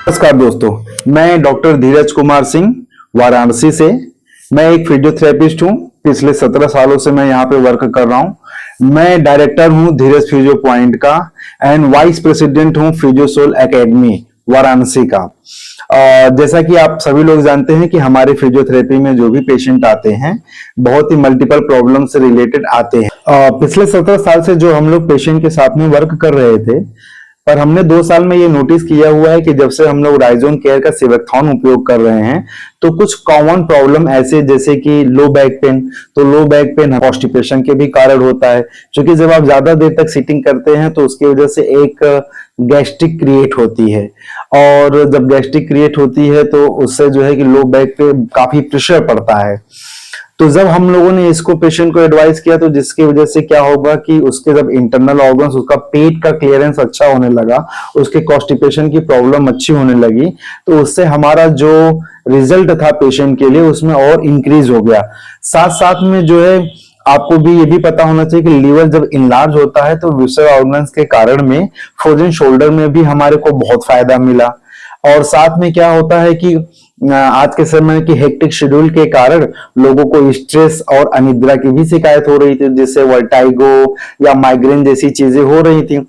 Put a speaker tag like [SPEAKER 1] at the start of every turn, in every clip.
[SPEAKER 1] नमस्कार दोस्तों, मैं डॉक्टर धीरज कुमार सिंह वाराणसी से। मैं एक फिजियोथेरेपिस्ट हूँ। पिछले 17 सालों से मैं यहाँ पे वर्क कर रहा हूँ। मैं डायरेक्टर हूँ धीरज फिजियो पॉइंट का एंड वाइस प्रेसिडेंट हूँ फिजियोसोल एकेडमी वाराणसी का। जैसा कि आप सभी लोग जानते हैं कि हमारे फिजियोथेरेपी में जो भी पेशेंट आते हैं बहुत ही मल्टीपल प्रॉब्लम से रिलेटेड आते हैं। पिछले 17 साल से जो हम लोग पेशेंट के साथ में वर्क कर रहे थे, पर हमने 2 साल में ये नोटिस किया हुआ है कि जब से हम लोग राइजोन केयर का सेवकथॉन उपयोग कर रहे हैं तो कुछ कॉमन प्रॉब्लम ऐसे जैसे कि लो बैक पेन, तो लो बैक पेन कॉन्स्टिपेशन के भी कारण होता है, क्योंकि जब आप ज्यादा देर तक सिटिंग करते हैं तो उसकी वजह से एक गैस्ट्रिक क्रिएट होती है, और जब गैस्ट्रिक क्रिएट होती है तो उससे जो है कि लो बैक पे काफी प्रेशर पड़ता है। तो जब हम लोगों ने इसको पेशेंट को एडवाइस किया तो जिसकी वजह से क्या होगा कि उसके जब इंटरनल ऑर्गन्स, उसका पेट का क्लियरेंस अच्छा होने लगा, उसके कॉन्स्टिपेशन की प्रॉब्लम अच्छी होने लगी, तो उससे हमारा जो रिजल्ट था पेशेंट के लिए उसमें और इंक्रीज हो गया। साथ साथ में जो है आपको भी ये भी पता होना चाहिए कि लीवर जब इनलार्ज होता है तो विसरल ऑर्गन्स के कारण में फ्रोजन शोल्डर में भी हमारे को बहुत फायदा मिला। और साथ में क्या होता है कि आज के समय की हेक्टिक शेड्यूल के कारण लोगों को स्ट्रेस और अनिद्रा की भी शिकायत हो रही थी, जिससे वर्टाइगो या माइग्रेन जैसी चीजें हो रही थी।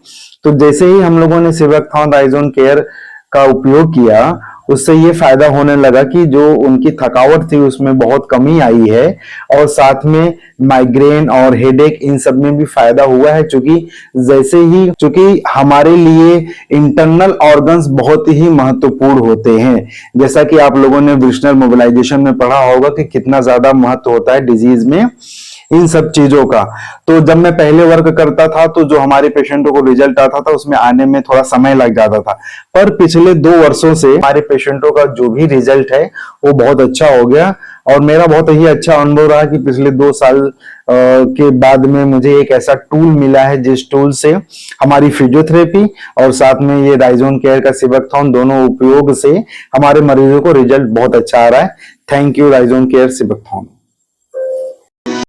[SPEAKER 1] तो जैसे ही हम लोगों ने सेवकथॉन राइजोन केयर का उपयोग किया, उससे ये फायदा होने लगा कि जो उनकी थकावट थी उसमें बहुत कमी आई है, और साथ में माइग्रेन और हेडेक इन सब में भी फायदा हुआ है। चूंकि हमारे लिए इंटरनल ऑर्गन्स बहुत ही महत्वपूर्ण होते हैं, जैसा कि आप लोगों ने विजनल मोबिलाइजेशन में पढ़ा होगा कि कितना ज्यादा महत्व होता है डिजीज में इन सब चीजों का। तो जब मैं पहले वर्क करता था तो जो हमारे पेशेंटों को रिजल्ट आता था उसमें आने में थोड़ा समय लग जाता था, पर पिछले 2 वर्षों से हमारे पेशेंटों का जो भी रिजल्ट है वो बहुत अच्छा हो गया। और मेरा बहुत ही अच्छा अनुभव रहा कि पिछले 2 साल के बाद में मुझे एक ऐसा टूल मिला है जिस टूल से हमारी फिजियोथेरेपी और साथ में ये राइजोन केयर का सेवकथॉन दोनों उपयोग से हमारे मरीजों को रिजल्ट बहुत अच्छा आ रहा है। थैंक यू राइजोन केयर सेवकथॉन।